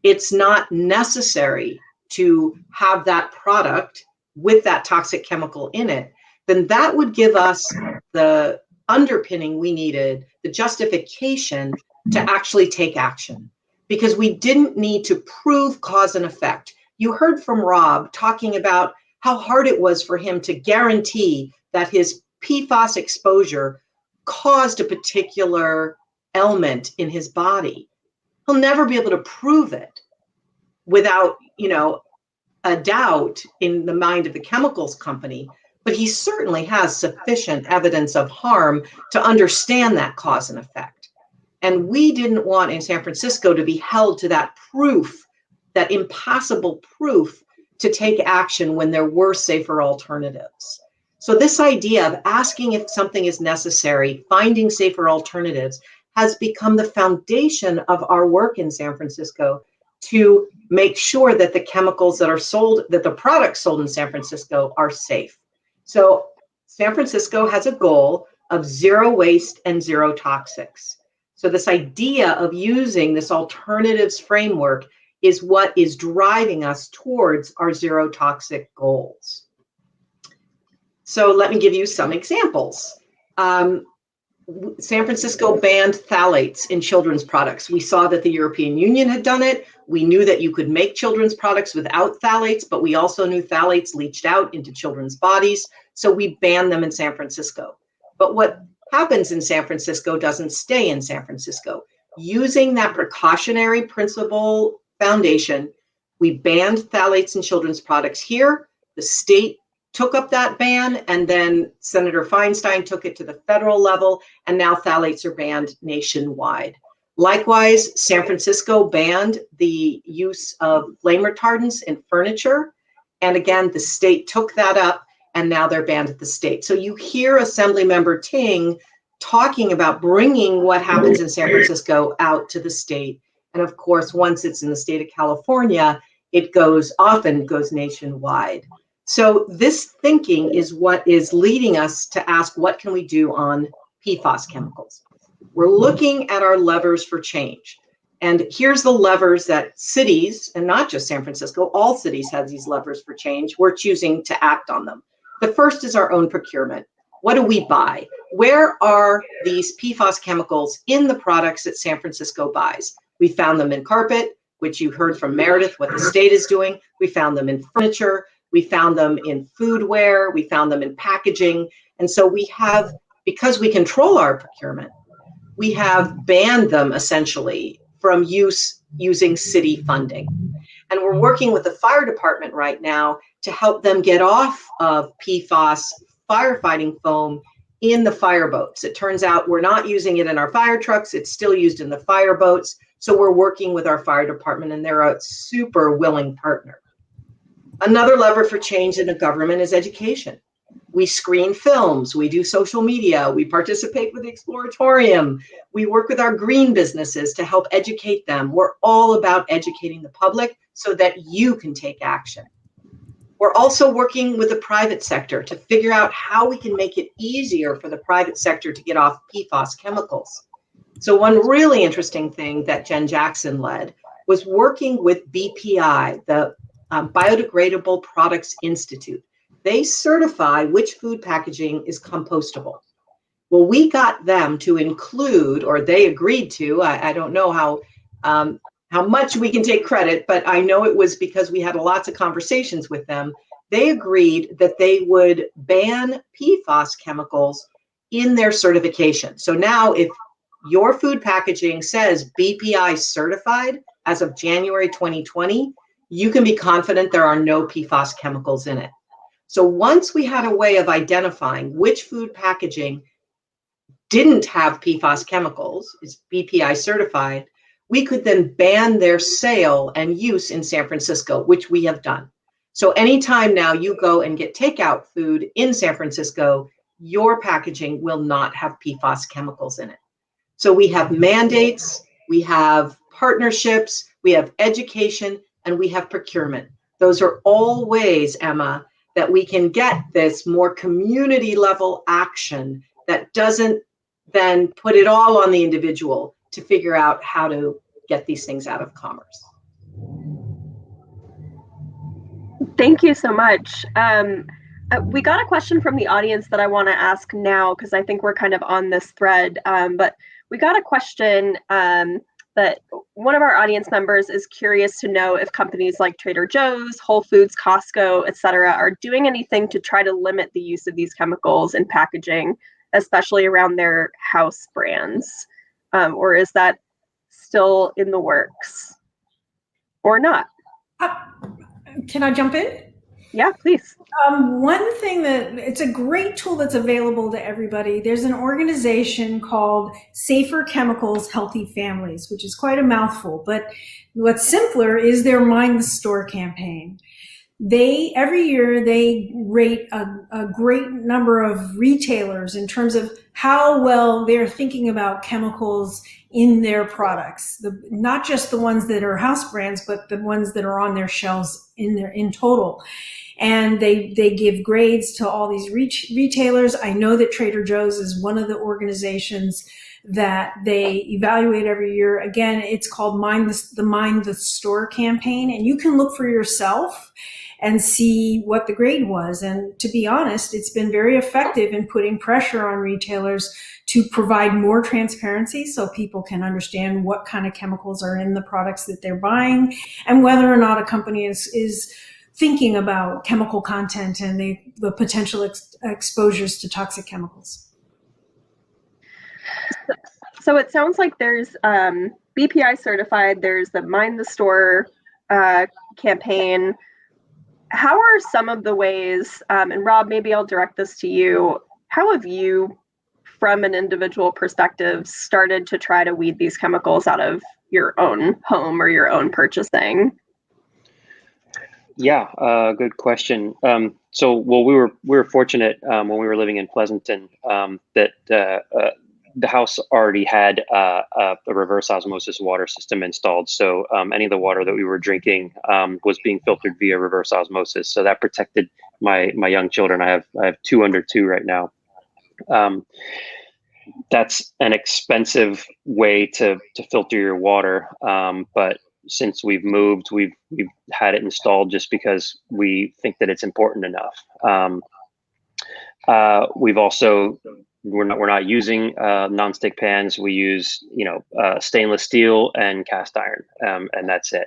it's not necessary to have that product with that toxic chemical in it, then that would give us the underpinning we needed, the justification to actually take action, because we didn't need to prove cause and effect. You heard from Rob talking about how hard it was for him to guarantee that his PFAS exposure caused a particular ailment in his body. He'll never be able to prove it without, a doubt in the mind of the chemicals company, but he certainly has sufficient evidence of harm to understand that cause and effect. And we didn't want in San Francisco to be held to that proof, that impossible proof to take action when there were safer alternatives. So this idea of asking if something is necessary, finding safer alternatives, has become the foundation of our work in San Francisco to make sure that the chemicals that are sold, that the products sold in San Francisco are safe. So San Francisco has a goal of zero waste and zero toxics. So this idea of using this alternatives framework is what is driving us towards our zero toxic goals. So let me give you some examples. San Francisco banned phthalates in children's products. We saw that the European Union had done it. We knew that you could make children's products without phthalates, but we also knew phthalates leached out into children's bodies. So we banned them in San Francisco. But what happens in San Francisco doesn't stay in San Francisco. Using that precautionary principle foundation, we banned phthalates in children's products here. The state took up that ban, and then Senator Feinstein took it to the federal level, and now phthalates are banned nationwide. Likewise, San Francisco banned the use of flame retardants in furniture, and again, the state took that up, and now they're banned at the state. So you hear Assemblymember Ting talking about bringing what happens in San Francisco out to the state, and of course, once it's in the state of California, it often goes nationwide. So this thinking is what is leading us to ask, what can we do on PFAS chemicals? We're looking at our levers for change. And here's the levers that cities, and not just San Francisco, all cities have these levers for change. We're choosing to act on them. The first is our own procurement. What do we buy? Where are these PFAS chemicals in the products that San Francisco buys? We found them in carpet, which you heard from Meredith what the state is doing. We found them in furniture. We found them in foodware, we found them in packaging. And so we have, because we control our procurement, we have banned them essentially from using city funding. And we're working with the fire department right now to help them get off of PFAS firefighting foam in the fireboats. It turns out we're not using it in our fire trucks, it's still used in the fireboats. So we're working with our fire department, and they're a super willing partner. Another lever for change in the government is education. We screen films, we do social media, we participate with the Exploratorium, we work with our green businesses to help educate them. We're all about educating the public so that you can take action. We're also working with the private sector to figure out how we can make it easier for the private sector to get off PFAS chemicals. So one really interesting thing that Jen Jackson led was working with BPI, the Biodegradable Products Institute. They certify which food packaging is compostable. Well, we got them to include, or they agreed to, I don't know how much we can take credit, but I know it was because we had lots of conversations with them. They agreed that they would ban PFAS chemicals in their certification. So now if your food packaging says BPI certified as of January 2020, you can be confident there are no PFAS chemicals in it. So once we had a way of identifying which food packaging didn't have PFAS chemicals, is BPI certified, we could then ban their sale and use in San Francisco, which we have done. So anytime now you go and get takeout food in San Francisco, your packaging will not have PFAS chemicals in it. So we have mandates, we have partnerships, we have education, and we have procurement. Those are all ways, Emma, that we can get this more community level action that doesn't then put it all on the individual to figure out how to get these things out of commerce. Thank you so much. We got a question from the audience that I want to ask now because I think we're kind of on this thread. But we got a question that one of our audience members is curious to know if companies like Trader Joe's, Whole Foods, Costco, et cetera, are doing anything to try to limit the use of these chemicals in packaging, especially around their house brands. Or is that still in the works or not? Can I jump in? Yeah, please. One thing it's a great tool that's available to everybody. There's an organization called Safer Chemicals, Healthy Families, which is quite a mouthful, but what's simpler is their Mind the Store campaign. Every year they rate a great number of retailers in terms of how well they're thinking about chemicals in their products. Not just the ones that are house brands, but the ones that are on their shelves in total. And they give grades to all these retailers. I know that Trader Joe's is one of the organizations that they evaluate every year. Again, it's called the Mind the Store campaign, and you can look for yourself and see what the grade was. And to be honest, it's been very effective in putting pressure on retailers to provide more transparency so people can understand what kind of chemicals are in the products that they're buying and whether or not a company is thinking about chemical content and the potential exposures to toxic chemicals. So it sounds like there's BPI certified, there's the Mind the Store campaign. How are some of the ways, and Rob, maybe I'll direct this to you, how have you, from an individual perspective, started to try to weed these chemicals out of your own home or your own purchasing? Yeah, good question. So, well, we were fortunate when we were living in Pleasanton that the house already had a reverse osmosis water system installed. So any of the water that we were drinking was being filtered via reverse osmosis. So that protected my young children. I have 2 under 2 right now. That's an expensive way to filter your water, but since we've moved, we've had it installed just because we think that it's important enough. We've also we're not using nonstick pans. We use stainless steel and cast iron, and that's it.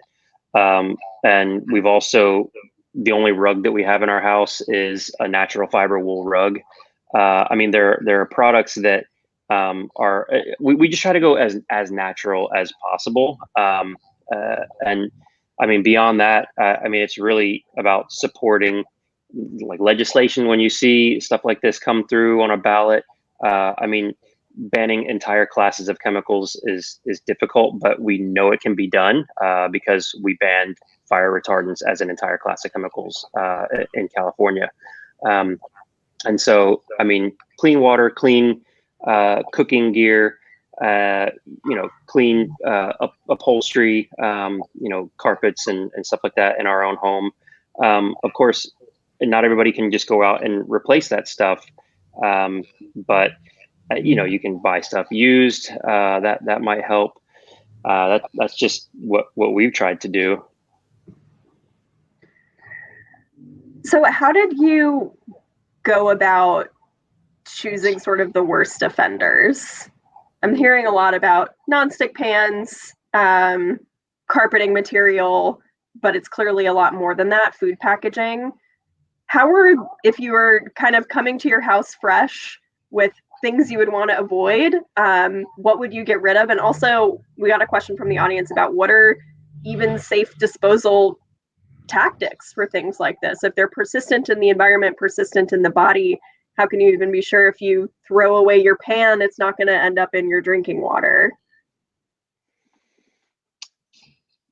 And we've also, the only rug that we have in our house is a natural fiber wool rug. I mean, there are products that we just try to go as natural as possible. And I mean, beyond that, I mean, it's really about supporting like legislation. When you see stuff like this come through on a ballot, I mean, banning entire classes of chemicals is difficult, but we know it can be done because we banned fire retardants as an entire class of chemicals in California. And so, I mean, clean water, clean cooking gear, clean upholstery, carpets and stuff like that in our own home. Of course, not everybody can just go out and replace that stuff. But you can buy stuff used that might help. That's just what we've tried to do. So how did you go about choosing sort of the worst offenders? I'm hearing a lot about nonstick pans, carpeting material, but it's clearly a lot more than that, food packaging. If you were kind of coming to your house fresh with things you would want to avoid, what would you get rid of? And also, we got a question from the audience about what are even safe disposal tactics for things like this? If they're persistent in the environment, persistent in the body, how can you even be sure if you throw away your pan, it's not going to end up in your drinking water?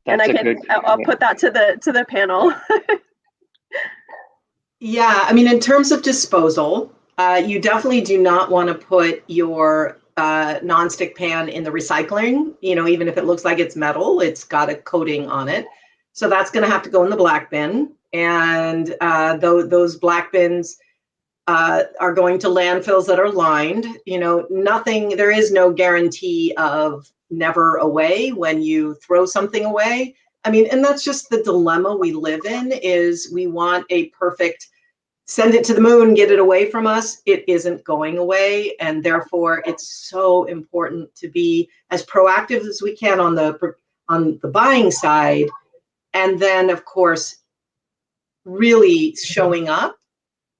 I'll put that to the panel. Yeah, I mean, in terms of disposal, you definitely do not want to put your nonstick pan in the recycling. Even if it looks like it's metal, it's got a coating on it. So that's going to have to go in the black bin. And those black bins are going to landfills that are lined. There is no guarantee of never away when you throw something away. I mean, and that's just the dilemma we live in, is we want a perfect, send it to the moon, get it away from us. It isn't going away. And therefore, it's so important to be as proactive as we can on the buying side. And then, of course, really showing up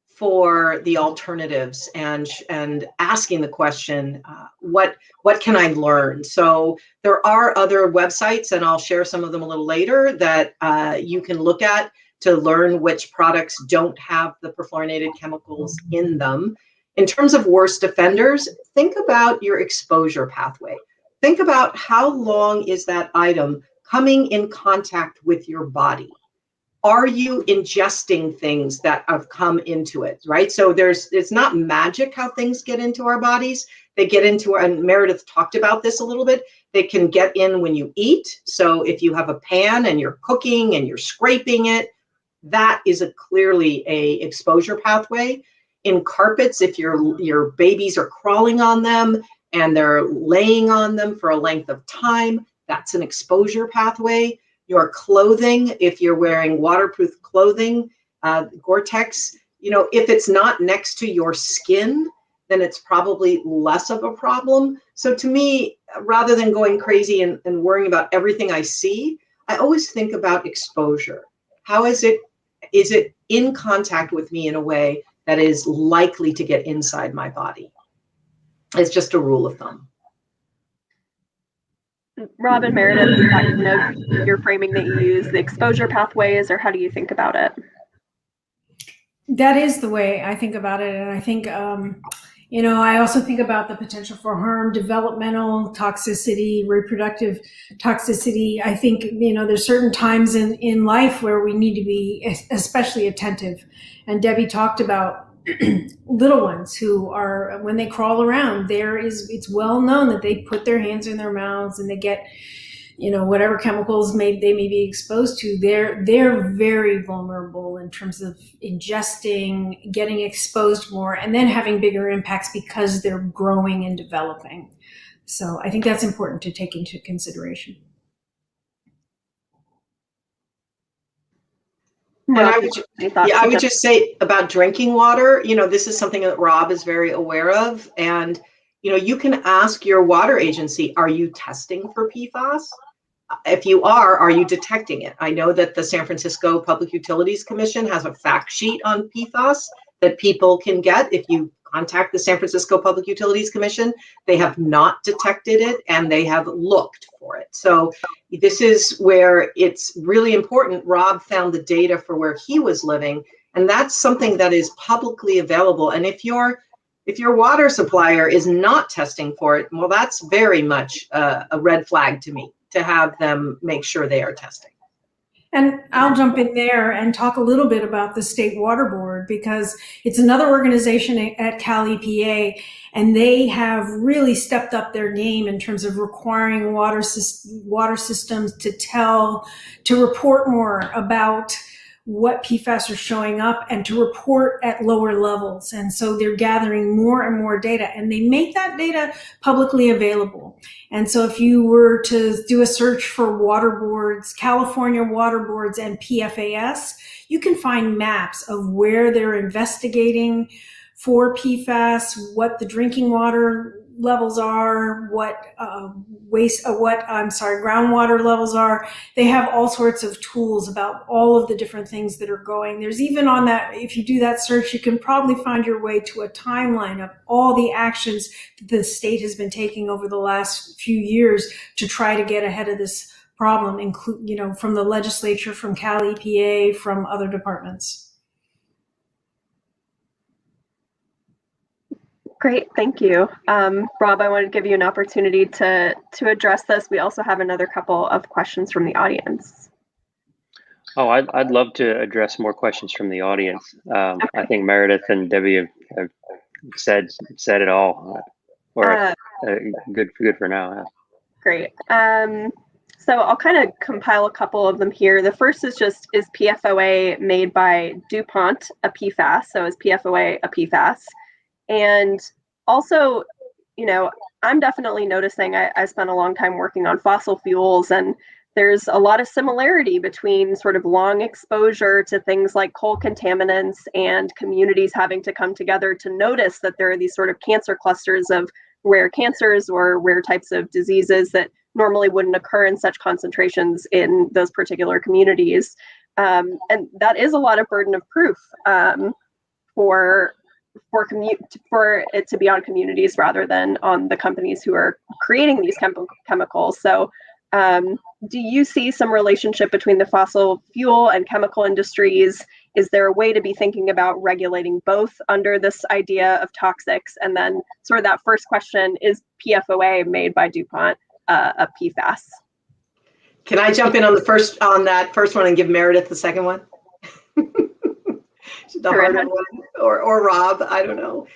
for the alternatives and asking the question, what can I learn? So there are other websites, and I'll share some of them a little later, that you can look at to learn which products don't have the perfluorinated chemicals in them. In terms of worst offenders, think about your exposure pathway. Think about how long is that item coming in contact with your body. Are you ingesting things that have come into it, right? So it's not magic how things get into our bodies. They get into, and Meredith talked about this a little bit, they can get in when you eat. So if you have a pan and you're cooking and you're scraping it, that is clearly a exposure pathway. In carpets, if your babies are crawling on them and they're laying on them for a length of time, that's an exposure pathway. Your clothing, if you're wearing waterproof clothing, Gore-Tex, if it's not next to your skin, then it's probably less of a problem. So to me, rather than going crazy and worrying about everything I see, I always think about exposure. How is it in contact with me in a way that is likely to get inside my body? It's just a rule of thumb. Rob and Meredith, is that kind of your framing that you use, the exposure pathways, or how do you think about it? That is the way I think about it. And I think, I also think about the potential for harm, developmental toxicity, reproductive toxicity. I think, there's certain times in life where we need to be especially attentive. And Debbie talked about little ones who are, when they crawl around, it's well known that they put their hands in their mouths and they get, whatever chemicals they may be exposed to. They're very vulnerable in terms of ingesting, getting exposed more, and then having bigger impacts because they're growing and developing. So I think that's important to take into consideration. And I would just say about drinking water, this is something that Rob is very aware of. And, you can ask your water agency, are you testing for PFAS? If you are you detecting it? I know that the San Francisco Public Utilities Commission has a fact sheet on PFAS that people can get if you contact the San Francisco Public Utilities Commission. They have not detected it and they have looked for it. So this is where it's really important. Rob found the data for where he was living, and that's something that is publicly available. And if your water supplier is not testing for it, well, that's very much a red flag to me, to have them make sure they are testing. And I'll jump in there and talk a little bit about the State Water Board, because it's another organization at Cal EPA, and they have really stepped up their game in terms of requiring water systems to report more about what PFAS are showing up and to report at lower levels. And so they're gathering more and more data, and they make that data publicly available. And so if you were to do a search for water boards, California water boards and PFAS, you can find maps of where they're investigating for PFAS, what the drinking water levels are, what groundwater levels are. They have all sorts of tools about all of the different things that are going. There's even on that, if you do that search, you can probably find your way to a timeline of all the actions that the state has been taking over the last few years to try to get ahead of this problem, from the legislature, from Cal EPA, from other departments. Great, thank you. Rob, I want to give you an opportunity to address this. We also have another couple of questions from the audience. Oh, I'd love to address more questions from the audience. Okay. I think Meredith and Debbie have said it all, or good for now. Yeah. Great. So I'll kind of compile a couple of them here. The first is PFOA made by DuPont a PFAS? So is PFOA a PFAS? And also, I'm definitely noticing, I spent a long time working on fossil fuels, and there's a lot of similarity between sort of long exposure to things like coal contaminants and communities having to come together to notice that there are these sort of cancer clusters of rare cancers or rare types of diseases that normally wouldn't occur in such concentrations in those particular communities. And that is a lot of burden of proof for it to be on communities rather than on the companies who are creating these chemicals. So do you see some relationship between the fossil fuel and chemical industries? Is there a way to be thinking about regulating both under this idea of toxics? And then sort of that first question, is PFOA made by DuPont a PFAS? Can I jump in on that first one and give Meredith the second one? The harder one, or Rob, I don't know.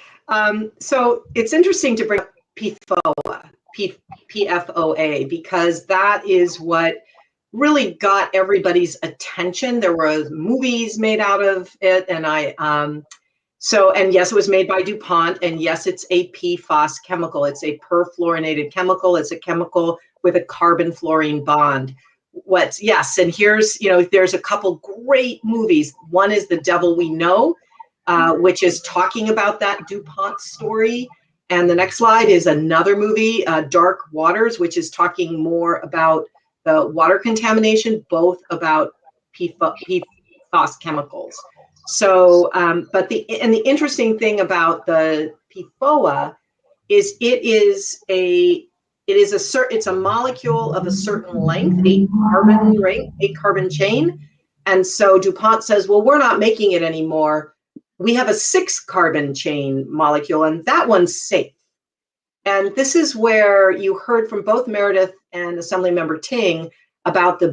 So it's interesting to bring up PFOA, because that is what really got everybody's attention. There were movies made out of it, and and yes, it was made by DuPont, and yes, it's a PFAS chemical. It's a perfluorinated chemical. It's a chemical with a carbon-fluorine bond. And here's, there's a couple great movies. One is The Devil We Know, which is talking about that DuPont story. And the next slide is another movie, Dark Waters, which is talking more about the water contamination, both about PFAS chemicals. So, but the interesting thing about the PFOA is it's a molecule of a certain length, 8 carbon chain. And so DuPont says, well, we're not making it anymore. We have a 6 carbon chain molecule, and that one's safe. And this is where you heard from both Meredith and Assemblymember Ting about the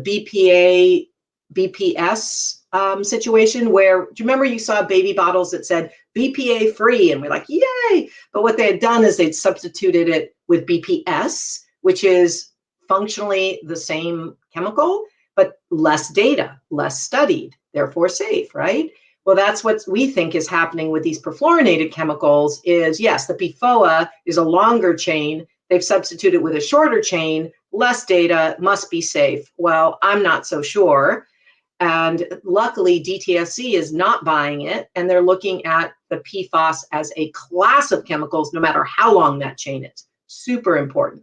BPS situation, where, do you remember you saw baby bottles that said BPA free, and we're like, yay. But what they had done is they'd substituted it with BPS, which is functionally the same chemical, but less data, less studied, therefore safe, right? Well, that's what we think is happening with these perfluorinated chemicals is, yes, the PFOA is a longer chain. They've substituted with a shorter chain, less data, must be safe. Well, I'm not so sure. And luckily, DTSC is not buying it, and they're looking at the PFAS as a class of chemicals, no matter how long that chain is. Super important.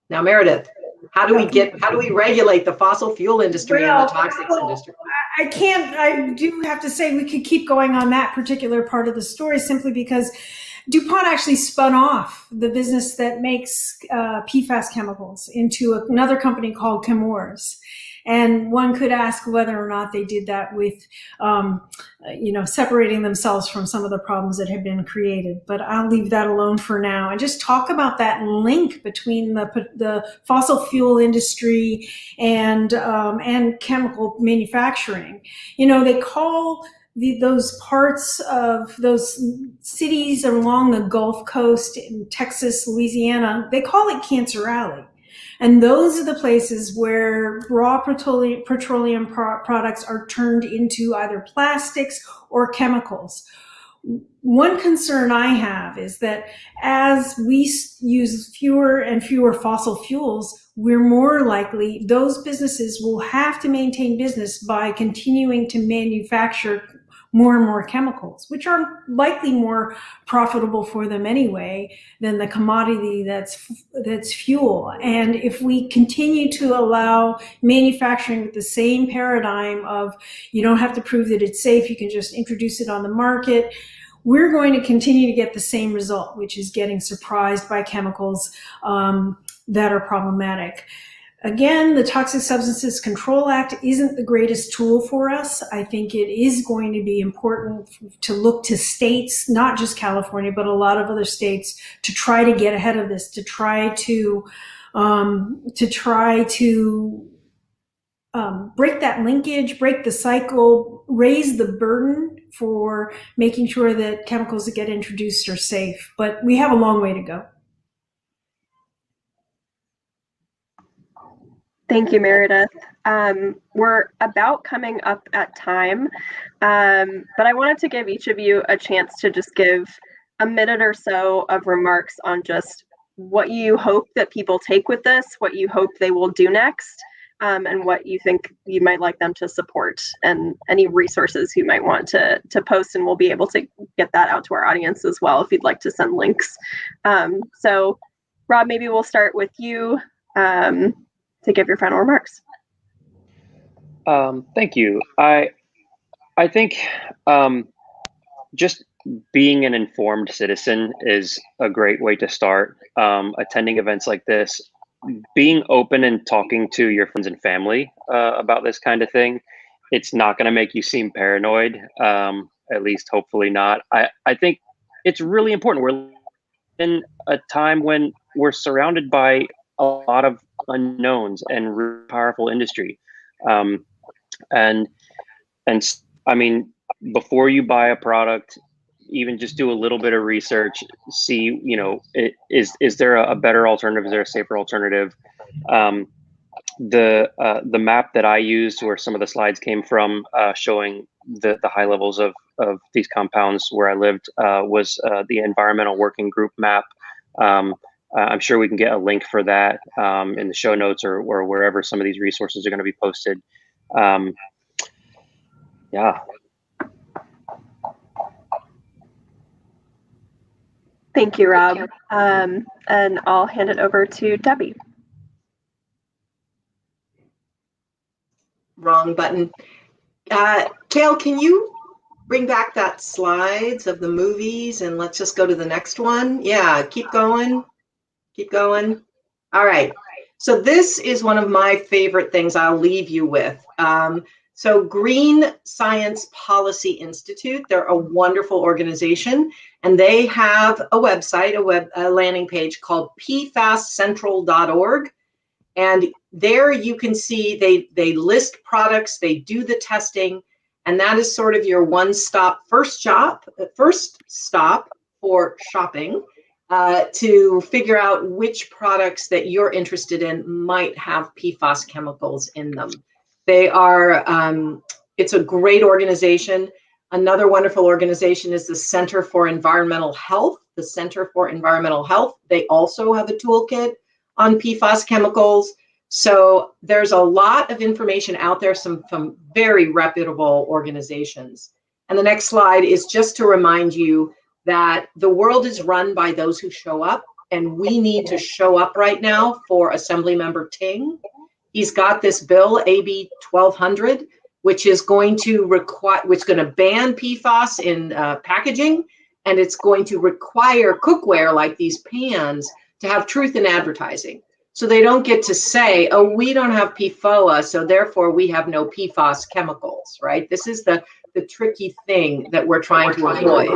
Now, Meredith, how do we regulate the fossil fuel industry and the toxics industry? I do have to say we could keep going on that particular part of the story, simply because DuPont actually spun off the business that makes PFAS chemicals into another company called Chemours. And one could ask whether or not they did that with, separating themselves from some of the problems that have been created. But I'll leave that alone for now and just talk about that link between the fossil fuel industry and chemical manufacturing. They call those parts of those cities along the Gulf Coast in Texas, Louisiana, they call it Cancer Alley. And those are the places where raw petroleum products are turned into either plastics or chemicals. One concern I have is that as we use fewer and fewer fossil fuels, we're more likely, those businesses will have to maintain business by continuing to manufacture more and more chemicals, which are likely more profitable for them anyway than the commodity that's fuel. And if we continue to allow manufacturing with the same paradigm of you don't have to prove that it's safe, you can just introduce it on the market, we're going to continue to get the same result, which is getting surprised by chemicals that are problematic. Again, the Toxic Substances Control Act isn't the greatest tool for us. I think it is going to be important to look to states, not just California, but a lot of other states, to try to get ahead of this, to try to break that linkage, break the cycle, raise the burden for making sure that chemicals that get introduced are safe. But we have a long way to go. Thank you, Meredith. We're about coming up at time, but I wanted to give each of you a chance to just give a minute or so of remarks on just what you hope that people take with this, what you hope they will do next, and what you think you might like them to support, and any resources you might want to post, and we'll be able to get that out to our audience as well if you'd like to send links. So Rob, maybe we'll start with you to give your final remarks. Thank you. I think just being an informed citizen is a great way to start. Attending events like this, being open and talking to your friends and family about this kind of thing, it's not going to make you seem paranoid, at least hopefully not. I think it's really important. We're in a time when we're surrounded by a lot of unknowns and really powerful industry. And I mean, before you buy a product, even just do a little bit of research, see, you know, is there a better alternative? Is there a safer alternative? The map that I used, where some of the slides came from, showing the high levels of these compounds where I lived, was the environmental working group map. I'm sure we can get a link for that in the show notes or wherever some of these resources are going to be posted. Yeah. Thank you, Rob. And I'll hand it over to Debbie. Wrong button. Kale, can you bring back that slides of the movies, and let's just go to the next one? Yeah, keep going. Keep going. All right. So this is one of my favorite things I'll leave you with. So Green Science Policy Institute, they're a wonderful organization, and they have a website, a landing page called pfascentral.org. And there you can see they list products, they do the testing, and that is sort of your one-stop first stop for shopping to figure out which products that you're interested in might have PFAS chemicals in them. They are, it's a great organization. Another wonderful organization is the Center for Environmental Health. The Center for Environmental Health, they also have a toolkit on PFAS chemicals. So there's a lot of information out there from very reputable organizations. And the next slide is just to remind you that the world is run by those who show up, and we need to show up right now for Assemblymember Ting. He's got this bill, AB 1200, which is going to ban PFAS in packaging, and it's going to require cookware like these pans to have truth in advertising. So they don't get to say, oh, we don't have PFOA, so therefore we have no PFAS chemicals, right? This is the tricky thing that we're trying to avoid.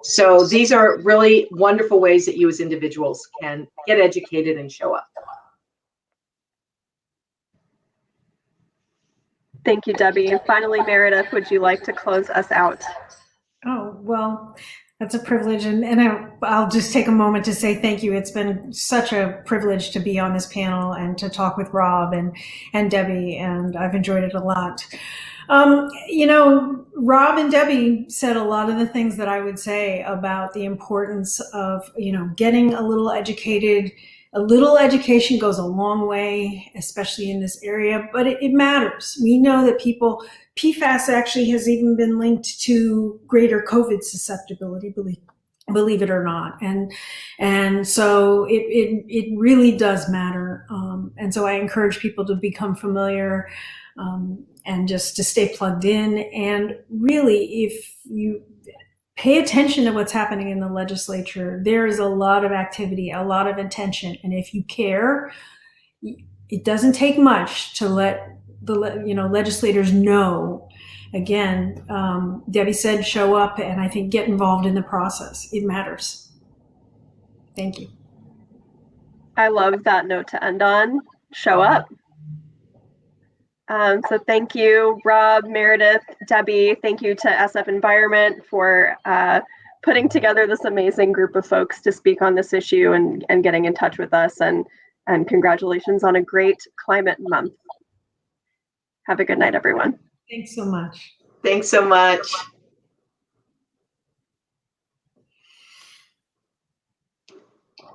So these are really wonderful ways that you as individuals can get educated and show up. Thank you, Debbie. And finally, Meredith, would you like to close us out? Oh, well, that's a privilege. And I'll just take a moment to say thank you. It's been such a privilege to be on this panel and to talk with Rob and Debbie, and I've enjoyed it a lot. You know, Rob and Debbie said a lot of the things that I would say about the importance of, you know, getting a little educated. A little education goes a long way, especially in this area, but it matters. We know that PFAS actually has even been linked to greater COVID susceptibility, believe it or not. And so it really does matter. And so I encourage people to become familiar, and just to stay plugged in. And really, if you pay attention to what's happening in the legislature, there is a lot of activity, a lot of attention. And if you care, it doesn't take much to let the legislators know. Again, Debbie said show up, and I think get involved in the process. It matters. Thank you. I love that note to end on. Show up. So thank you, Rob, Meredith, Debbie. Thank you to SF Environment for putting together this amazing group of folks to speak on this issue and getting in touch with us. And congratulations on a great climate month. Have a good night, everyone. Thanks so much. Thanks so much.